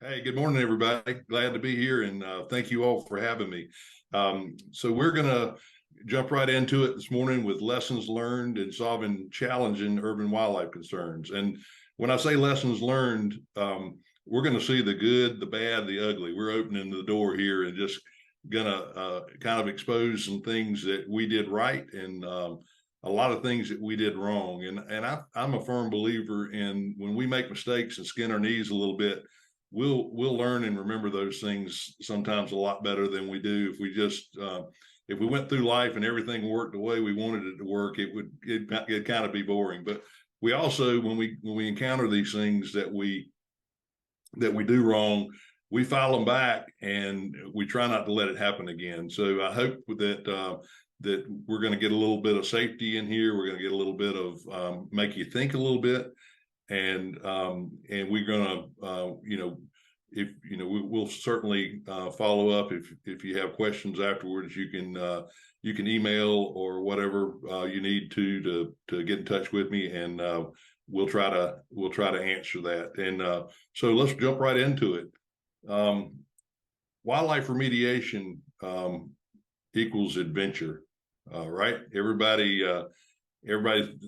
Hey, good morning, everybody. Glad to be here, and thank you all for having me. So we're going to jump right into it this morning with lessons learned in solving challenging urban wildlife concerns. And when I say lessons learned, we're going to see the good, the bad, the ugly. We're opening the door here and just going to kind of expose some things that we did right and a lot of things that we did wrong. And I'm a firm believer in when we make mistakes and skin our knees a little bit, we'll learn and remember those things sometimes a lot better than we do if we just if we went through life and everything worked the way we wanted it to work. It'd kind of be boring. But we also, when we encounter these things that we do wrong, we file them back and we try not to let it happen again. So I hope that we're going to get a little bit of safety in here. We're going to get a little bit of make you think a little bit, and we're going to if we'll certainly follow up. If you have questions afterwards, you can email or whatever you need to get in touch with me, and we'll try to answer that. And so let's jump right into it. Wildlife remediation equals adventure, right? Everybody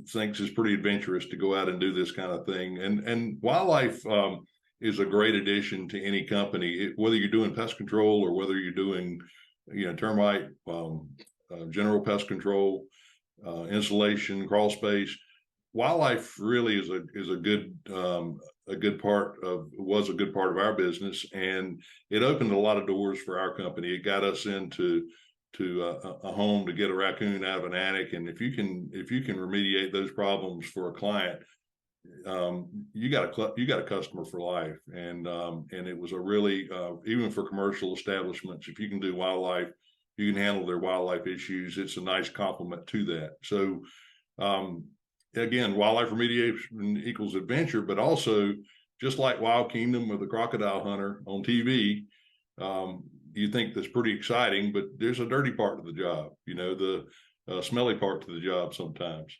thinks it's pretty adventurous to go out and do this kind of thing. And wildlife is a great addition to any company, whether you're doing pest control or whether you're doing, termite, general pest control, insulation, crawl space. Wildlife really is a good part of our business, and it opened a lot of doors for our company. It got us into a home to get a raccoon out of an attic, and if you can remediate those problems for a client, you got a customer for life. And it was a really even for commercial establishments, if you can do wildlife, you can handle their wildlife issues. It's a nice complement to that. So again, wildlife remediation equals adventure, but also just like Wild Kingdom or the crocodile hunter on TV. You think that's pretty exciting, but there's a dirty part of the job, the smelly part to the job sometimes.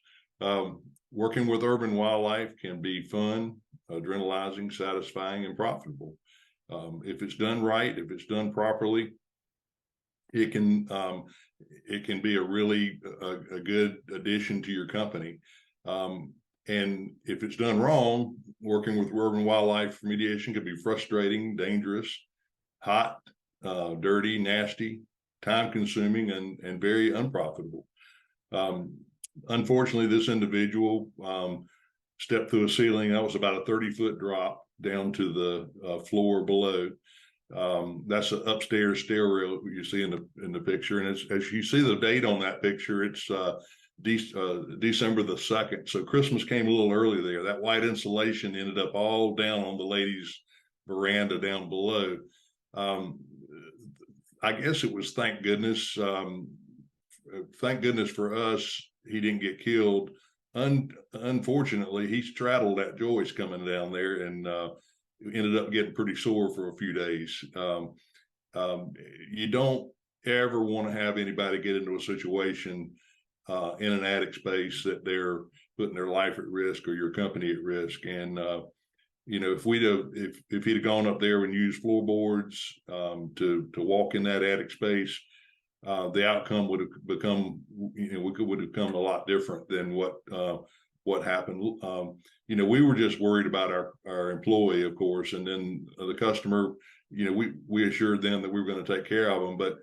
Working with urban wildlife can be fun, adrenalizing, satisfying, and profitable. If it's done right, if it's done properly, it can be a really a good addition to your company. And if it's done wrong, working with urban wildlife remediation can be frustrating, dangerous, hot, dirty, nasty, time-consuming, and very unprofitable. Unfortunately, this individual stepped through a ceiling. That was about a 30-foot drop down to the floor below. That's an upstairs stairwell you see in the picture, and as you see the date on that picture, it's December the 2nd. So Christmas came a little early there. That white insulation ended up all down on the ladies' veranda down below. I guess it was thank goodness for us he didn't get killed. Unfortunately, he straddled that joist coming down there and ended up getting pretty sore for a few days. You don't ever want to have anybody get into a situation in an attic space that they're putting their life at risk or your company at risk. And if he'd have gone up there and used floorboards to walk in that attic space, the outcome would have become a lot different than what happened. We were just worried about our employee, of course, and then the customer. We assured them that we were going to take care of them, but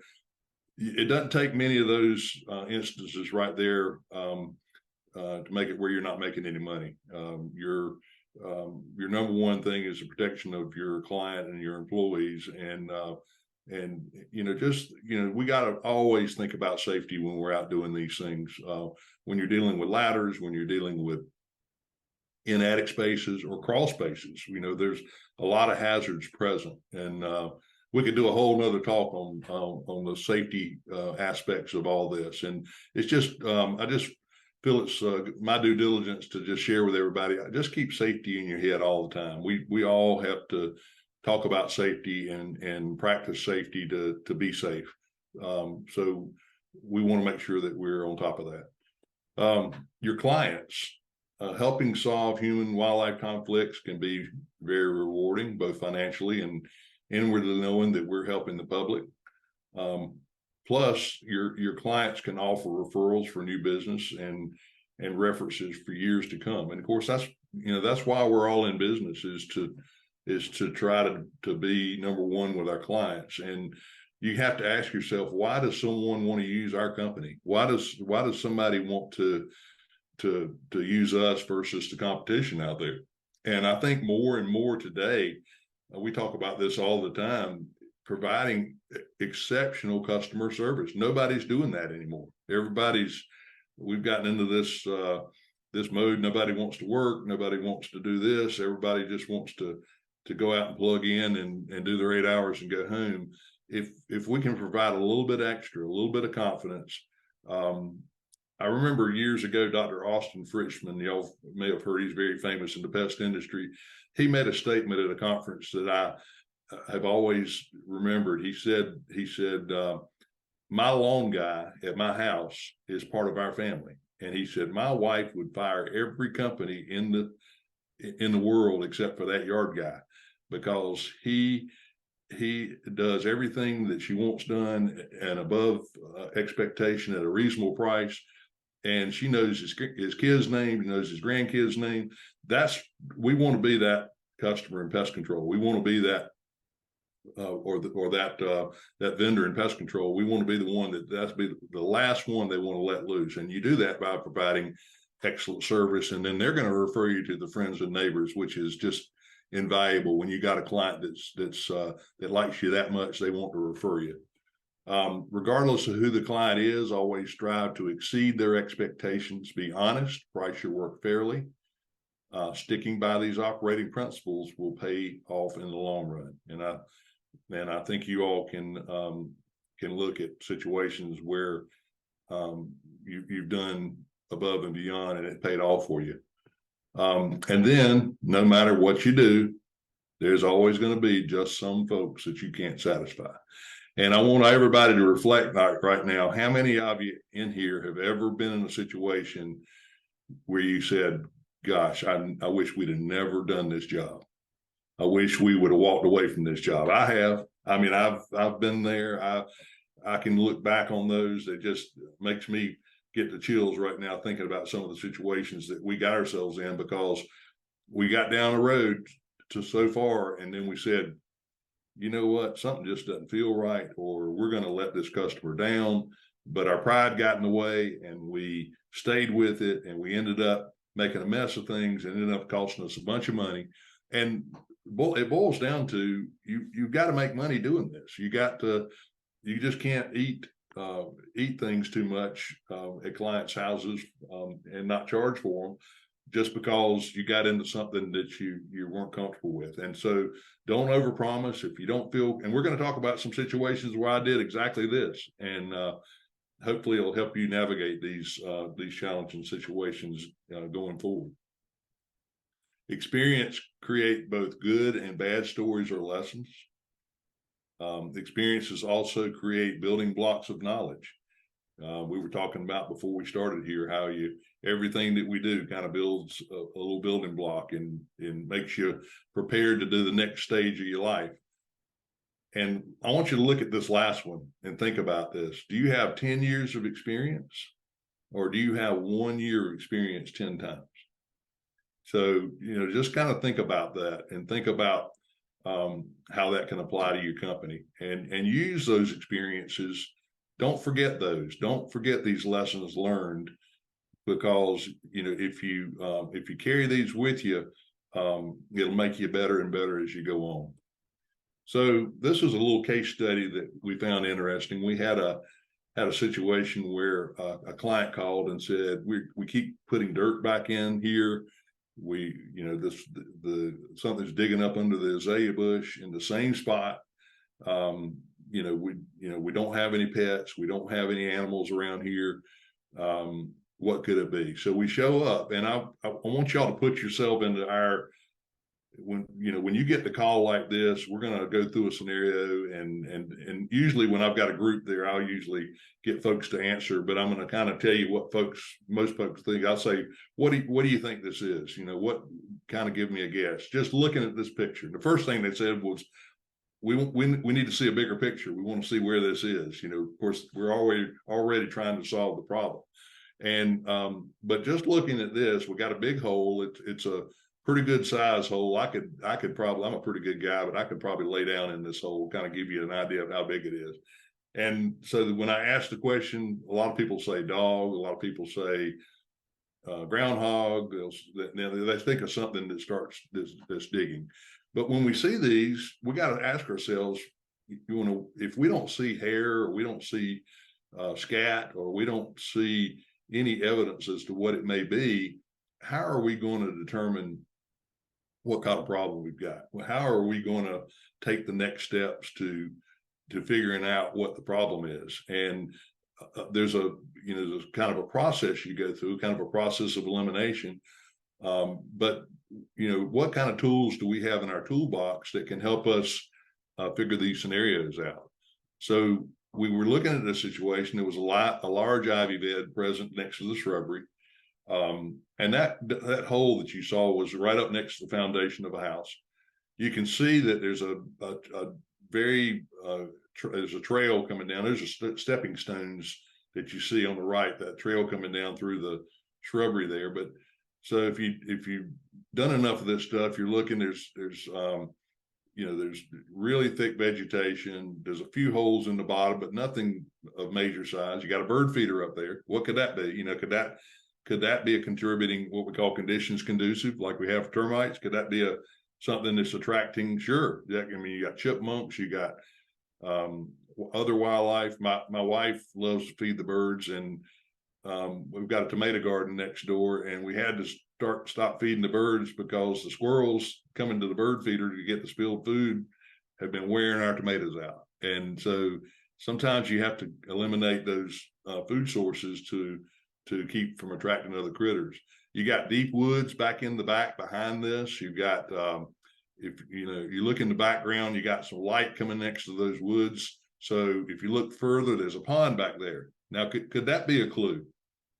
it doesn't take many of those instances right there to make it where you're not making any money. Your number one thing is the protection of your client and your employees, and we got to always think about safety when we're out doing these things. When you're dealing with ladders, when you're dealing with in attic spaces or crawl spaces, there's a lot of hazards present, and we could do a whole nother talk on the safety aspects of all this. And it's just I just feel it's my due diligence to just share with everybody. Just keep safety in your head all the time. We all have to talk about safety and practice safety to be safe. So we want to make sure that we're on top of that. Your clients, helping solve human wildlife conflicts can be very rewarding, both financially and inwardly knowing that we're helping the public. Plus, your clients can offer referrals for new business and references for years to come. And of course, that's why we're all in business, is to try to be number one with our clients. And you have to ask yourself, why does someone want to use our company? Why does somebody want to use us versus the competition out there? And I think more and more today, we talk about this all the time, providing exceptional customer service. Nobody's doing that anymore. We've gotten into this mode. Nobody wants to work. Nobody wants to do this. Everybody just wants to go out and plug in and do their 8 hours and go home. If we can provide a little bit extra, a little bit of confidence. I remember years ago, Dr. Austin Frischman, y'all may have heard, he's very famous in the pest industry. He made a statement at a conference that I have always remembered. He said, my lawn guy at my house is part of our family. And he said, my wife would fire every company in the world except for that yard guy, because he does everything that she wants done and above expectation at a reasonable price. And she knows his kid's name, he knows his grandkid's name. We want to be that customer in pest control. We want to be that that vendor in pest control. We want to be the one that's be the last one they want to let loose. And you do that by providing excellent service, and then they're going to refer you to the friends and neighbors, which is just invaluable when you got a client that likes you that much. They want to refer you. Regardless of who the client is, always strive to exceed their expectations. Be honest, price your work fairly. Sticking by these operating principles will pay off in the long run. And I think you all can look at situations where you've done above and beyond and it paid off for you. And then no matter what you do, there's always going to be just some folks that you can't satisfy. And I want everybody to reflect right now, how many of you in here have ever been in a situation where you said, gosh, I wish we'd have never done this job. I wish we would have walked away from this job. I have. I mean, I've been there. I can look back on those. It just makes me get the chills right now thinking about some of the situations that we got ourselves in, because we got down the road to so far, and then we said, you know what, something just doesn't feel right, or we're going to let this customer down. But our pride got in the way, and we stayed with it, and we ended up making a mess of things, and ended up costing us a bunch of money. And it boils down to you've got to make money doing this. You just can't eat things too much at clients' houses and not charge for them, just because you got into something that you weren't comfortable with. And so don't overpromise if you don't feel, and we're going to talk about some situations where I did exactly this, and hopefully it'll help you navigate these challenging situations going forward. Experience create both good and bad stories or lessons. Experiences also create building blocks of knowledge. We were talking about before we started here how everything that we do kind of builds a little building block and makes you prepared to do the next stage of your life. And I want you to look at this last one and think about this. Do you have 10 years of experience, or do you have 1 year of experience 10 times? So, just kind of think about that, and think about how that can apply to your company, and use those experiences. Don't forget those. Don't forget these lessons learned, because if you carry these with you, it'll make you better and better as you go on. So this is a little case study that we found interesting. We had a situation where a client called and said, we keep putting dirt back in here. Something's digging up under the azalea bush in the same spot. We don't have any pets. We don't have any animals around here. What could it be? So we show up, and I want y'all to put yourself into when you get the call like this, we're going to go through a scenario, and usually when I've got a group there, I'll usually get folks to answer, but I'm going to kind of tell you what most folks think. I'll say, what do you think this is? What, kind of give me a guess. Just looking at this picture, the first thing they said was, we need to see a bigger picture. We want to see where this is. Of course, we're already trying to solve the problem. And but just looking at this, we got a big hole. It's a pretty good size hole. I could probably, I'm a pretty good guy, but I could probably lay down in this hole, kind of give you an idea of how big it is. And so when I ask the question, a lot of people say dog, a lot of people say groundhog. They think of something that starts this digging. But when we see these, we got to ask ourselves, if we don't see hair, or we don't see scat, or we don't see any evidence as to what it may be, how are we going to determine what kind of problem we've got? How are we going to take the next steps to figuring out what the problem is? And there's there's kind of a process you go through, kind of a process of elimination. But what kind of tools do we have in our toolbox that can help us figure these scenarios out? So we were looking at this situation. There was a large ivy bed present next to the shrubbery. And that hole that you saw was right up next to the foundation of a house. You can see that there's there's a trail coming down. There's stepping stones that you see on the right, that trail coming down through the shrubbery there. But so if you've done enough of this stuff, you're looking, there's really thick vegetation. There's a few holes in the bottom, but nothing of major size. You got a bird feeder up there. What could that be? Could that be a contributing, what we call conditions conducive, like we have for termites? Could that be something that's attracting? Sure. You got chipmunks, you got other wildlife. My wife loves to feed the birds, and we've got a tomato garden next door, and we had to stop feeding the birds because the squirrels coming to the bird feeder to get the spilled food have been wearing our tomatoes out. And so sometimes you have to eliminate those food sources to keep from attracting other critters. You got deep woods back in the back behind this. You've got, if you look in the background, you got some light coming next to those woods. So if you look further, there's a pond back there. Now, could that be a clue?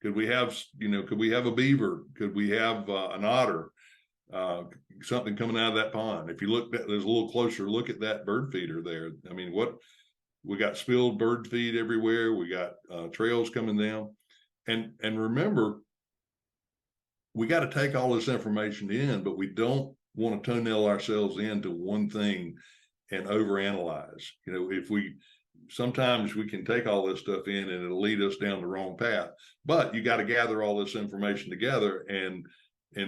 Could we have a beaver? Could we have an otter? Something coming out of that pond? If you look, there's a little closer look at that bird feeder there. I mean, we got spilled bird feed everywhere. We got trails coming down. And remember, we got to take all this information in, but we don't want to toenail ourselves into one thing and overanalyze. Sometimes we can take all this stuff in and it'll lead us down the wrong path. But you got to gather all this information together and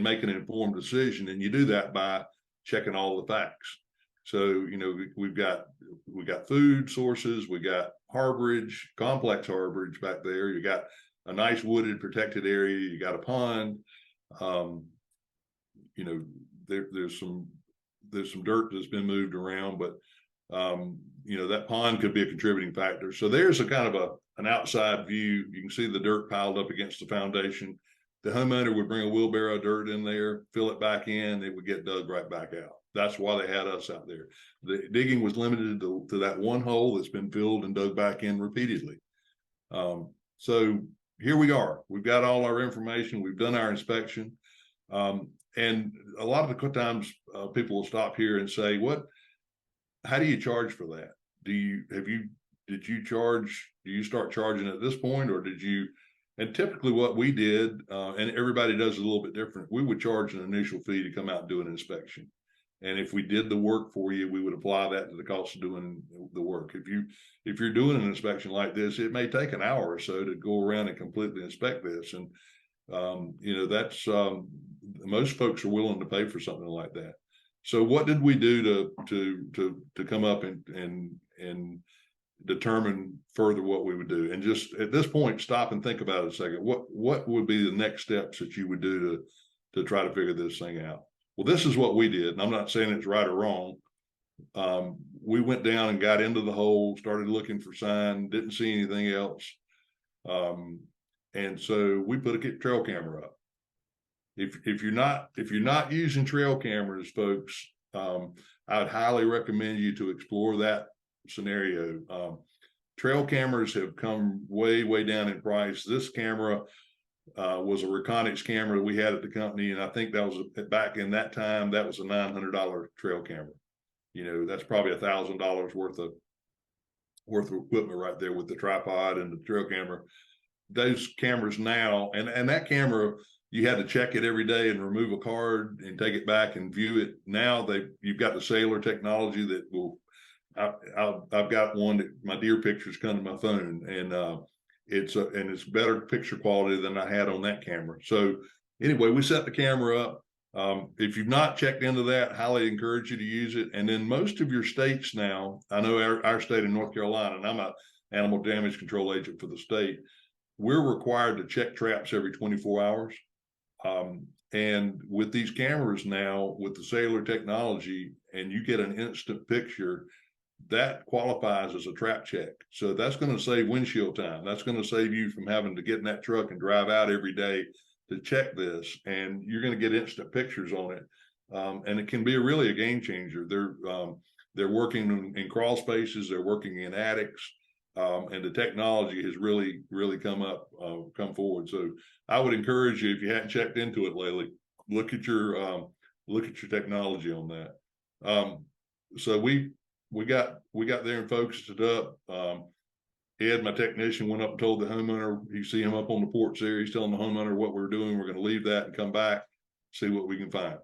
make an informed decision. And you do that by checking all the facts. So, we've got food sources, we got harborage, complex harborage back there. You got a nice wooded protected area. You got a pond. There's some dirt that's been moved around, but that pond could be a contributing factor. So there's a kind of an outside view. You can see the dirt piled up against the foundation. The homeowner would bring a wheelbarrow of dirt in there, fill it back in, it would get dug right back out. That's why they had us out there. The digging was limited to that one hole that's been filled and dug back in repeatedly. So here we are. We've got all our information. We've done our inspection. And a lot of the times people will stop here and say, how do you charge for that? Do you start charging at this point, or did you? And typically what we did, and everybody does it a little bit different, we would charge an initial fee to come out and do an inspection. And if we did the work for you, we would apply that to the cost of doing the work. If you're doing an inspection like this, it may take an hour or so to go around and completely inspect this. And, that's, most folks are willing to pay for something like that. So what did we do to come up and determine further what we would do? And just at this point, stop and think about it a second. What would be the next steps that you would do to try to figure this thing out? Well, this is what we did, and I'm not saying it's right or wrong. We went down and got into the hole, started looking for sign, didn't see anything else. And so we put a trail camera up. if you're not using trail cameras, folks, I'd highly recommend you to explore that scenario. Trail cameras have come way down in price. This camera was a Reconyx camera we had at the company, and I think that was back in that time, that was a $900 trail camera. You know, that's probably $1,000 worth of equipment right there with the tripod and the trail camera. Those cameras now, and that camera, you had to check it every day and remove a card and take it back and view it. Now you've got the cellular technology that will. I've got one that my deer pictures come to my phone, and it's better picture quality than I had on that camera. So anyway, we set the camera up. If you've not checked into that, highly encourage you to use it. And then most of your states now, I know our state of North Carolina, and I'm an animal damage control agent for the state, we're required to check traps every 24 hours. And with these cameras now, with the cellular technology, and you get an instant picture, that qualifies as a trap check. So that's going to save windshield time. That's going to save you from having to get in that truck and drive out every day to check this. And you're going to get instant pictures on it. And it can be really a game changer. They're working in crawl spaces. They're working in attics. And the technology has really come forward. So I would encourage you, if you hadn't checked into it lately, look at your technology on that. So we got there and focused it up. Ed, my technician, went up and told the homeowner. You see him up on the porch there. He's telling the homeowner what we're doing. We're going to leave that and come back, see what we can find.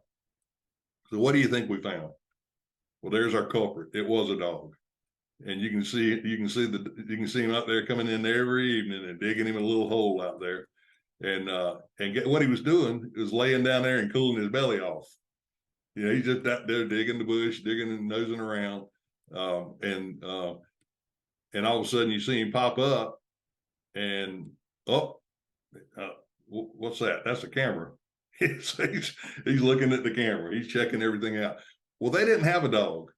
So what do you think we found? Well, there's our culprit. It was a dog. And you can see him out there coming in every evening and digging him a little hole out there. And get what he was doing is laying down there and cooling his belly off. You know, he's just out there digging the bush, digging and nosing around. And all of a sudden you see him pop up and, what's that? That's a camera. he's looking at the camera. He's checking everything out. Well, they didn't have a dog.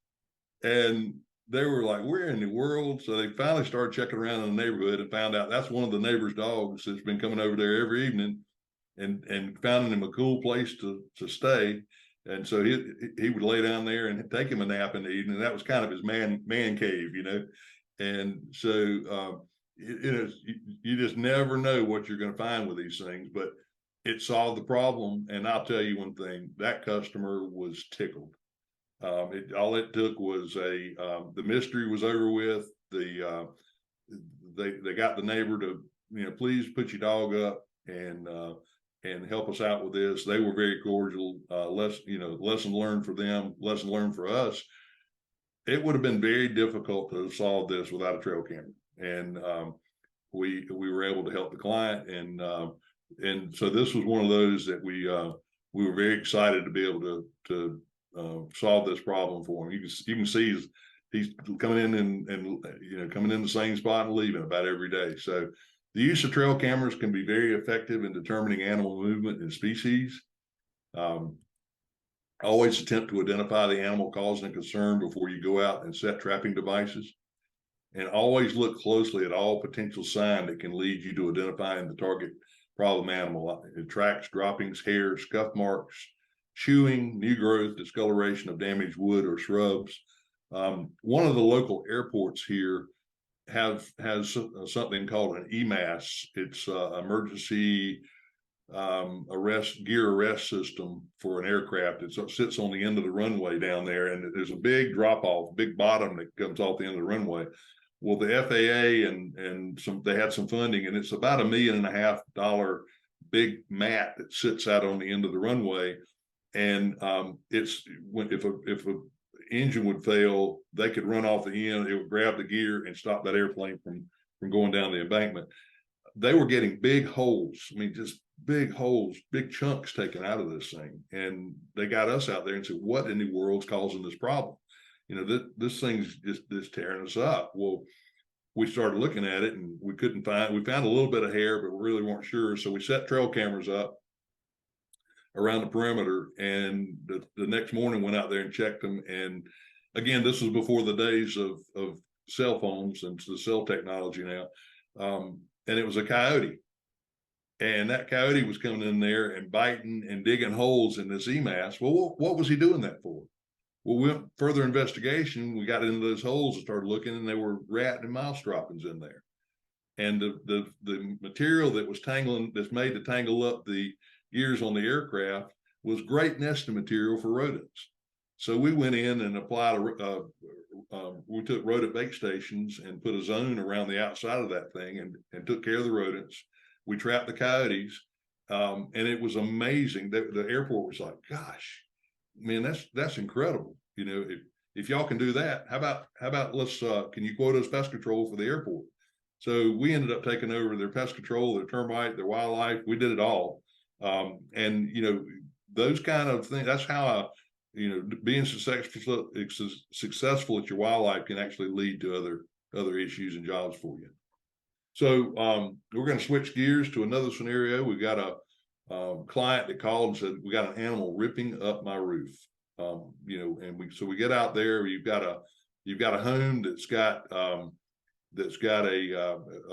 And they were like, where in the world? So they finally started checking around in the neighborhood and found out that's one of the neighbor's dogs that's been coming over there every evening and found him a cool place to stay. And so he would lay down there and take him a nap in the evening. That was kind of his man cave, you know. And so you just never know what you're going to find with these things, but it solved the problem. And I'll tell you one thing, that customer was tickled. All it took was the mystery was over with. They got the neighbor to, you know, please put your dog up and help us out with this. They were very cordial. Lesson learned for them, lesson learned for us. It would have been very difficult to solve this without a trail camera, and we were able to help the client, and so this was one of those that we were very excited to be able to solve this problem for him. You can see he's coming in and coming in the same spot and leaving about every day. So the use of trail cameras can be very effective in determining animal movement and species. Always attempt to identify the animal causing concern before you go out and set trapping devices. And always look closely at all potential signs that can lead you to identifying the target problem animal. Tracks, droppings, hairs, scuff marks, chewing, new growth, discoloration of damaged wood or shrubs. One of the local airports here has something called an EMAS. It's emergency gear arrest system for an aircraft. It sits on the end of the runway down there, and there's a big drop off, big bottom that comes off the end of the runway. Well, the FAA and they had some funding, and it's about $1.5 million big mat that sits out on the end of the runway. And if a engine would fail, they could run off the end. It would grab the gear and stop that airplane from going down the embankment. They were getting big holes. I mean, just big holes, big chunks taken out of this thing. And they got us out there and said, what in the world's causing this problem? You know, this thing's just tearing us up. Well, we started looking at it and we found a little bit of hair, but we really weren't sure. So we set trail cameras up around the perimeter, and the next morning went out there and checked them. And again, this was before the days of cell phones and the cell technology now. And it was a coyote. And that coyote was coming in there and biting and digging holes in this EMAS. Well, what was he doing that for? Well, we went further investigation. We got into those holes and started looking, and there were rat and mouse droppings in there. And the material that was that's made to tangle up the gears on the aircraft was great nesting material for rodents. So we went in and applied we took rodent bait stations and put a zone around the outside of that thing and took care of the rodents. We trapped the coyotes, and it was amazing. The airport was like, "Gosh, man, that's incredible." You know, if y'all can do that, how about let's can you quote us pest control for the airport? So we ended up taking over their pest control, their termite, their wildlife. We did it all, and you know, those kind of things. That's how being successful at your wildlife can actually lead to other issues and jobs for you. So we're going to switch gears to another scenario. We've got a client that called and said, we got an animal ripping up my roof. And we get out there. You've got a home that's got a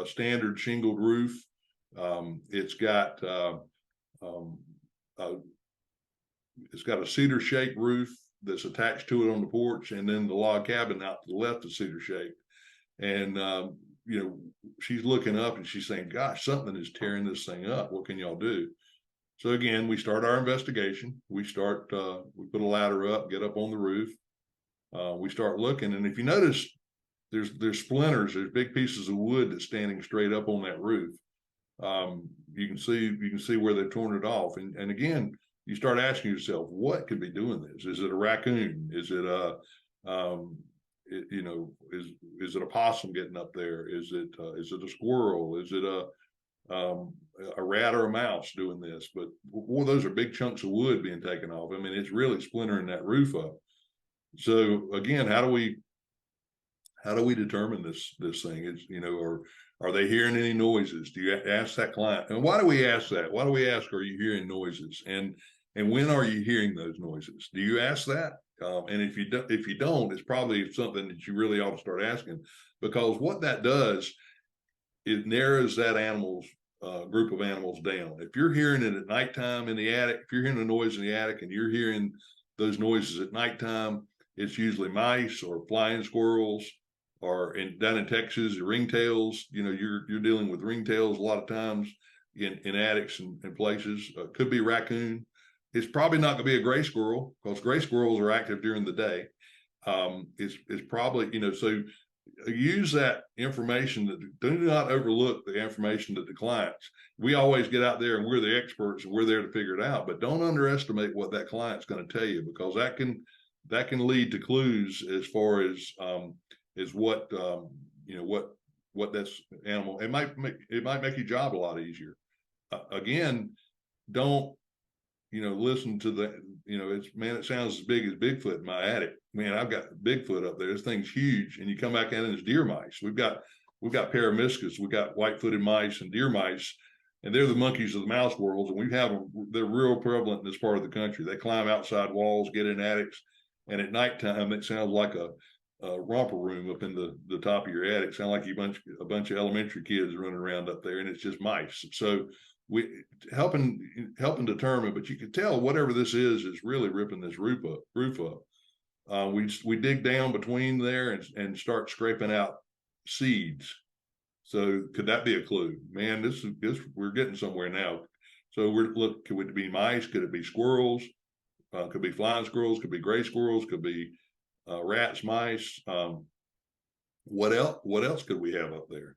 standard shingled roof. It's got a cedar shaped roof that's attached to it on the porch, and then the log cabin out to the left is cedar shaped. And she's looking up and she's saying, "Gosh, something is tearing this thing up. What can y'all do?" So again, we start our investigation. We put a ladder up, get up on the roof. We start looking, and if you notice, there's splinters, there's big pieces of wood that's standing straight up on that roof. You can see where they've torn it off, and again, you start asking yourself, what could be doing this? Is it a raccoon? Is it is it a possum getting up there? Is it a squirrel? Is it a rat or a mouse doing this? But those are big chunks of wood being taken off. I mean, it's really splintering that roof up. So again, how do we determine this thing? It's, or are they hearing any noises? Do you ask that client? And why do we ask that? Why do we ask, are you hearing noises? And when are you hearing those noises? Do you ask that? And if you don't, it's probably something that you really ought to start asking, because what that does, it narrows that group of animals down. If you're hearing it at nighttime in the attic, if you're hearing a noise in the attic and you're hearing those noises at nighttime, it's usually mice or flying squirrels, or down in Texas, ringtails. You're dealing with ringtails a lot of times in attics and places. Could be raccoon. It's probably not going to be a gray squirrel, because gray squirrels are active during the day. It's probably, so use that information. Do not overlook the information that the clients. We always get out there and we're the experts and we're there to figure it out, but don't underestimate what that client's going to tell you, because that can lead to clues as far as what what that's animal. It might make your job a lot easier. Again, don't listen to the, it sounds as big as Bigfoot in my attic. Man, I've got Bigfoot up there. This thing's huge. And you come back in and it's deer mice. We've got paramiscus, we've got white-footed mice and deer mice, and they're the monkeys of the mouse world. And they're real prevalent in this part of the country. They climb outside walls, get in attics, and at nighttime, it sounds like a romper room up in the top of your attic. Sound like a bunch of elementary kids running around up there, and it's just mice. So we helping determine, but you can tell whatever this is really ripping this roof up. We dig down between there and start scraping out seeds. So could that be a clue? Man, this we're getting somewhere now. So could it be mice? Could it be squirrels? Could be flying squirrels, could be gray squirrels, could be rats, mice. What else could we have up there?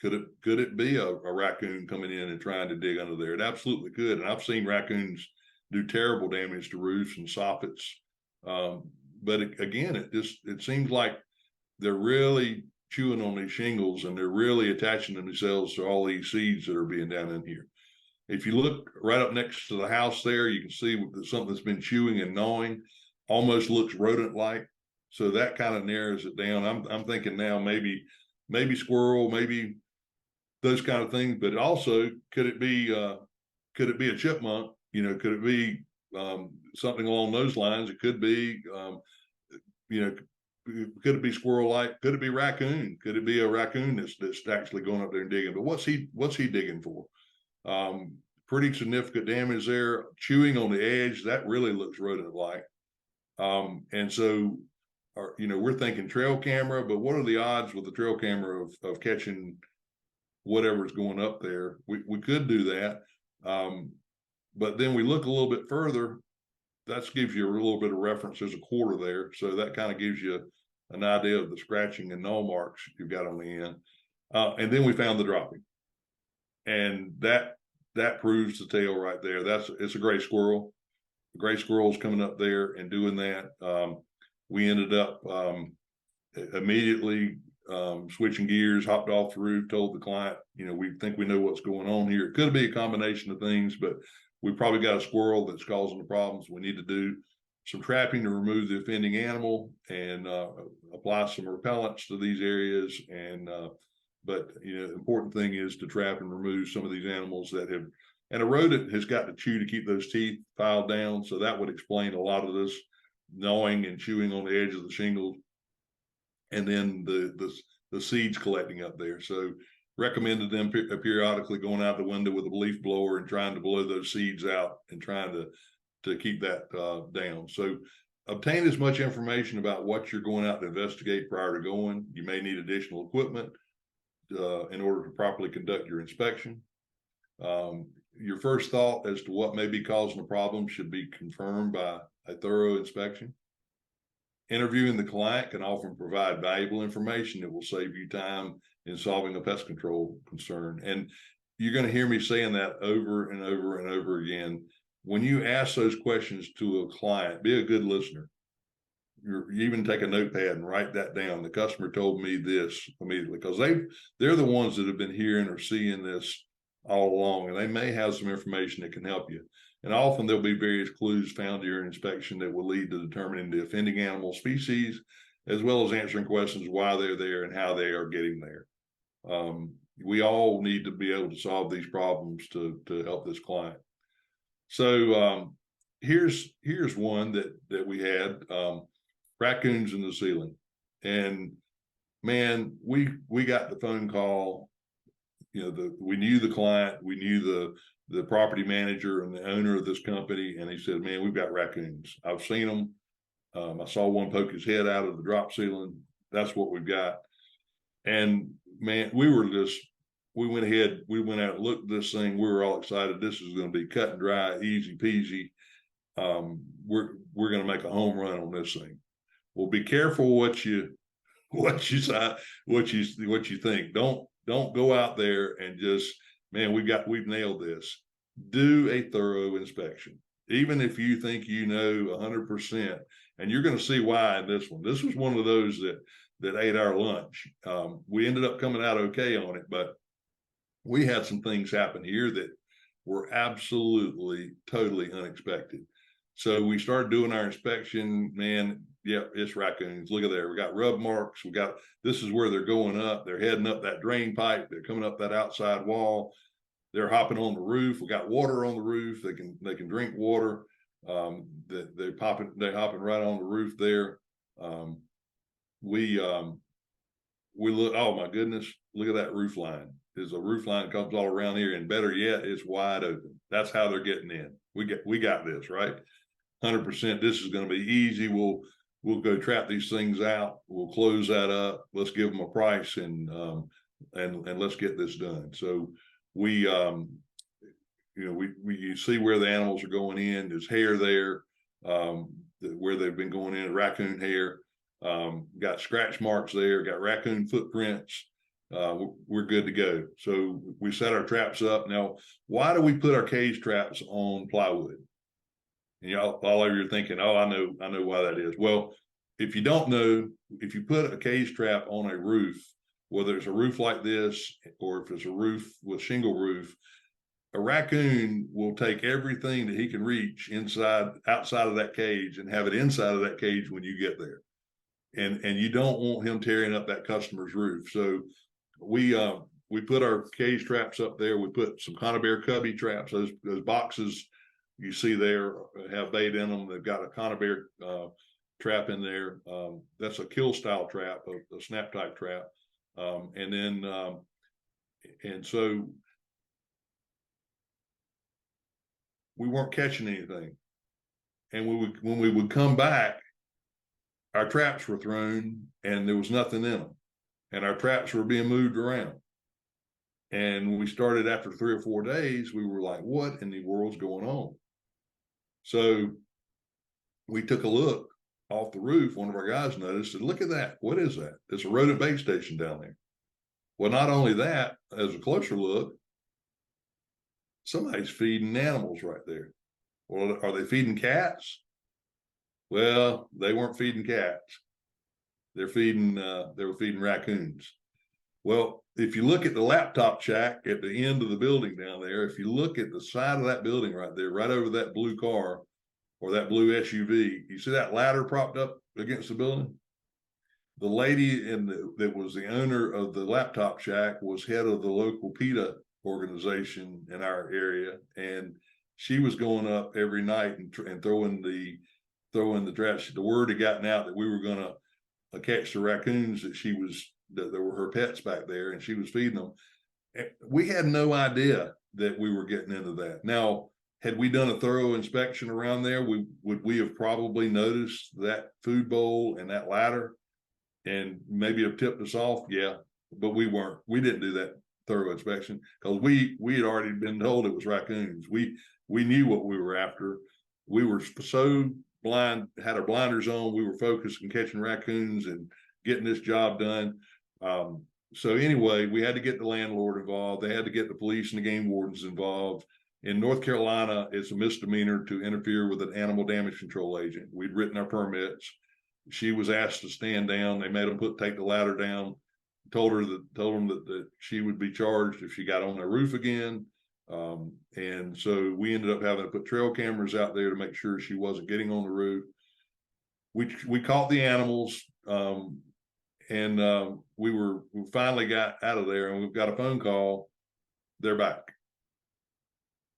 Could it be a raccoon coming in and trying to dig under there? It absolutely could. And I've seen raccoons do terrible damage to roofs and soffits. But again, it seems like they're really chewing on these shingles, and they're really attaching themselves to all these seeds that are being down in here. If you look right up next to the house there, you can see something that's been chewing and gnawing, almost looks rodent-like. So that kind of narrows it down. I'm thinking now maybe squirrel, maybe those kind of things. But also, could it be a chipmunk? Could it be something along those lines? It could be, could it be squirrel like? Could it be raccoon? Could it be a raccoon that's actually going up there and digging? But what's he digging for? Pretty significant damage there. Chewing on the edge, that really looks rodent like. And so, we're thinking trail camera, but what are the odds with the trail camera of catching whatever's going up there? We could do that. But then we look a little bit further. That gives you a little bit of reference. There's a quarter there. So that kind of gives you an idea of the scratching and gnaw marks you've got on the end. And then we found the dropping. And that proves the tail right there. It's a gray squirrel. The gray squirrel's coming up there and doing that. We ended up immediately switching gears, hopped off the roof, told the client, we think we know what's going on here. It could be a combination of things, but we probably got a squirrel that's causing the problems. We need to do some trapping to remove the offending animal and apply some repellents to these areas. But the important thing is to trap and remove some of these animals that have, and a rodent has got to chew to keep those teeth filed down. So that would explain a lot of this gnawing and chewing on the edge of the shingles. And then the seeds collecting up there. So recommended them periodically going out the window with a leaf blower and trying to blow those seeds out and trying to keep that down. So obtain as much information about what you're going out to investigate prior to going. You may need additional equipment in order to properly conduct your inspection. Your first thought as to what may be causing the problem should be confirmed by a thorough inspection. Interviewing the client can often provide valuable information that will save you time in solving a pest control concern. And you're going to hear me saying that over and over and over again. When you ask those questions to a client, be a good listener. You even take a notepad and write that down. The customer told me this immediately, because they're the ones that have been hearing or seeing this all along, and they may have some information that can help you. And often there'll be various clues found during inspection that will lead to determining the offending animal species, as well as answering questions why they're there and how they are getting there. We all need to be able to solve these problems to help this client. So here's one that we had, raccoons in the ceiling. And man, we got the phone call. We knew the client, we knew the property manager and the owner of this company, and he said, "Man, we've got raccoons. I've seen them. I saw one poke his head out of the drop ceiling. That's what we've got." And man, we went ahead, we went out and looked at this thing. We were all excited. This is going to be cut and dry, easy peasy. We're going to make a home run on this thing. Well, be careful what you think. Don't go out there and just, man, we've nailed this. Do a thorough inspection. Even if you think 100%, and you're going to see why in this one. This was one of those that ate our lunch. We ended up coming out okay on it, but we had some things happen here that were absolutely, totally unexpected. So we started doing our inspection. Man, yeah, it's raccoons. Look at there. We got rub marks. This is where they're going up. They're heading up that drain pipe. They're coming up that outside wall. They're hopping on the roof. We got water on the roof. They can drink water. They're hopping right on the roof there. We look, oh my goodness, look at that roof line. There's a roof line that comes all around here, and better yet, it's wide open. That's how they're getting in. We got this, right? 100%. This is going to be easy. We'll go trap these things out. We'll close that up. Let's give them a price and let's get this done. So you see where the animals are going in. There's hair there, where they've been going in, raccoon hair. Got scratch marks there, got raccoon footprints. We're good to go. So we set our traps up. Now, why do we put our cage traps on plywood? And all of you are thinking, oh, I know why that is. Well, if you don't know, if you put a cage trap on a roof, whether it's a roof like this or if it's a roof with shingle roof, a raccoon will take everything that he can reach outside of that cage and have it inside of that cage when you get there. And you don't want him tearing up that customer's roof. So we put our cage traps up there. We put some conibear cubby traps. Those boxes you see there have bait in them. They've got a conibear trap in there. That's a kill style trap, a snap type trap. And so we weren't catching anything. And when we would come back, our traps were thrown and there was nothing in them. And our traps were being moved around. And we started after 3 or 4 days, we were like, what in the world's going on? So we took a look off the roof. One of our guys noticed, said, look at that. What is that? It's a rodent bait station down there. Well, not only that, as a closer look, somebody's feeding animals right there. Well, are they feeding cats? Well, they weren't feeding cats. They were feeding raccoons. Well, if you look at the laptop shack at the end of the building down there, if you look at the side of that building right there, right over that blue car or that blue SUV, you see that ladder propped up against the building? The lady that was the owner of the laptop shack was head of the local PETA organization in our area, and she was going up every night and throwing the traps. The word had gotten out that we were going to catch the raccoons, that there were her pets back there, and she was feeding them. We had no idea that we were getting into that. Now, had we done a thorough inspection around there, would we have probably noticed that food bowl and that ladder and maybe have tipped us off? Yeah, but we didn't do that thorough inspection because we had already been told it was raccoons. We knew what we were after. We were so blind, had our blinders on. We were focused on catching raccoons and getting this job done. So anyway, we had to get the landlord involved. They had to get the police and the game wardens involved. In North Carolina, it's a misdemeanor to interfere with an animal damage control agent. We'd written our permits. She was asked to stand down. They made them take the ladder down. Told them that she would be charged if she got on the roof again. And so we ended up having to put trail cameras out there to make sure she wasn't getting on the roof. We caught the animals, and we finally got out of there, and we've got a phone call. They're back.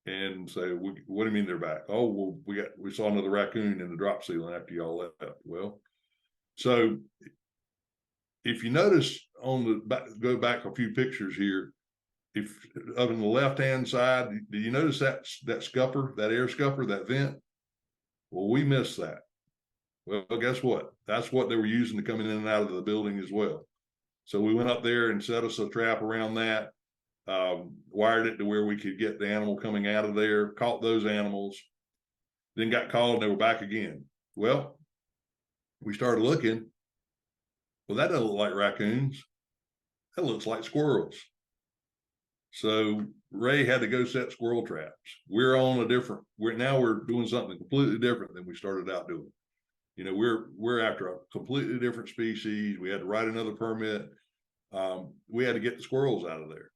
And so, what do you mean they're back? Oh, well, we saw another raccoon in the drop ceiling after y'all left. Well, so if you notice go back a few pictures here, if up on the left-hand side, do you notice that scupper, that air scupper, that vent? Well, we missed that. Well, guess what? That's what they were using to come in and out of the building as well. So we went up there and set us a trap around that, wired it to where we could get the animal coming out of there, caught those animals, then got called and they were back again. Well, we started looking. Well, that doesn't look like raccoons. That looks like squirrels. So Ray had to go set squirrel traps. We're doing something completely different than we started out doing. You know, we're after a completely different species. We had to write another permit. We had to get the squirrels out of there.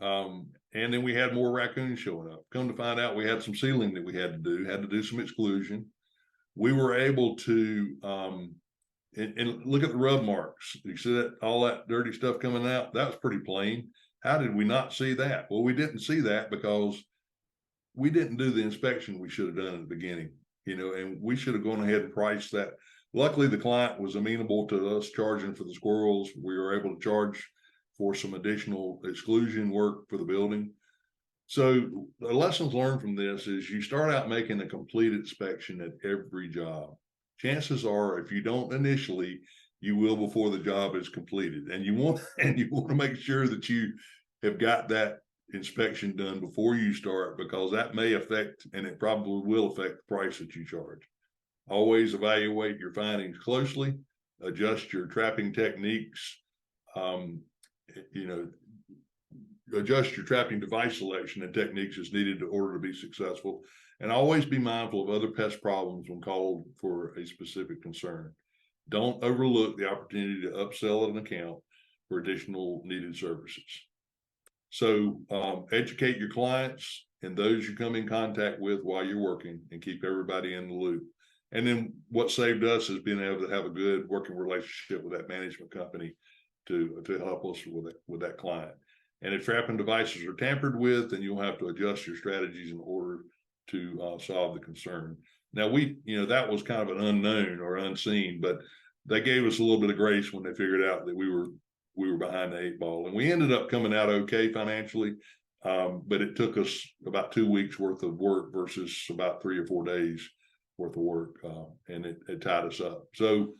And then we had more raccoons showing up. Come to find out, we had some sealing that we had to do some exclusion. We were able to, and look at the rub marks. You see that, all that dirty stuff coming out? That was pretty plain. How did we not see that? Well, we didn't see that because we didn't do the inspection we should have done at the beginning, you know, and we should have gone ahead and priced that. Luckily, the client was amenable to us charging for the squirrels. We were able to charge for some additional exclusion work for the building. So the lessons learned from this is you start out making a complete inspection at every job. Chances are, if you don't initially, you will before the job is completed. And you want to make sure that you have got that inspection done before you start, because that may affect, and it probably will affect, the price that you charge. Always evaluate your findings closely, adjust your trapping techniques, adjust your trapping device selection and techniques as needed in order to be successful. And always be mindful of other pest problems when called for a specific concern. Don't overlook the opportunity to upsell an account for additional needed services. So educate your clients and those you come in contact with while you're working, and keep everybody in the loop. And then what saved us is being able to have a good working relationship with that management company to help us with that client. And if trapping devices are tampered with, then you'll have to adjust your strategies in order to solve the concern. Now that was kind of an unknown or unseen, but they gave us a little bit of grace when they figured out that we were behind the 8 ball, and we ended up coming out okay financially. But it took us about 2 weeks worth of work versus about 3 or 4 days worth of work, and it tied us up. So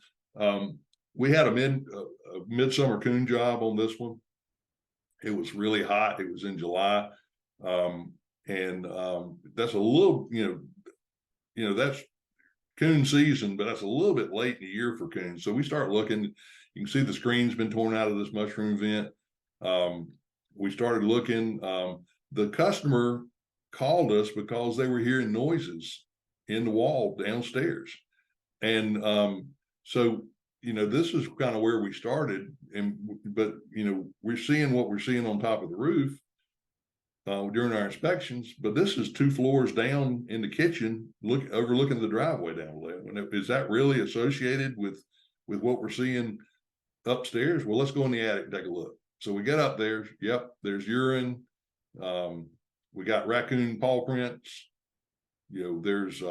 we had a midsummer coon job on this one. It was really hot. It was in July, and that's a little, that's coon season, but that's a little bit late in the year for coons. So we start looking. You can see the screen's been torn out of this mushroom vent. We started looking. The customer called us because they were hearing noises in the wall downstairs, and so this is kind of where we started. But we're seeing what we're seeing on top of the roof during our inspections. But this is 2 floors down in the kitchen, overlooking the driveway down below. Is that really associated with what we're seeing upstairs? Well, let's go in the attic and take a look. So we get up there. Yep, there's urine. We got raccoon paw prints. There's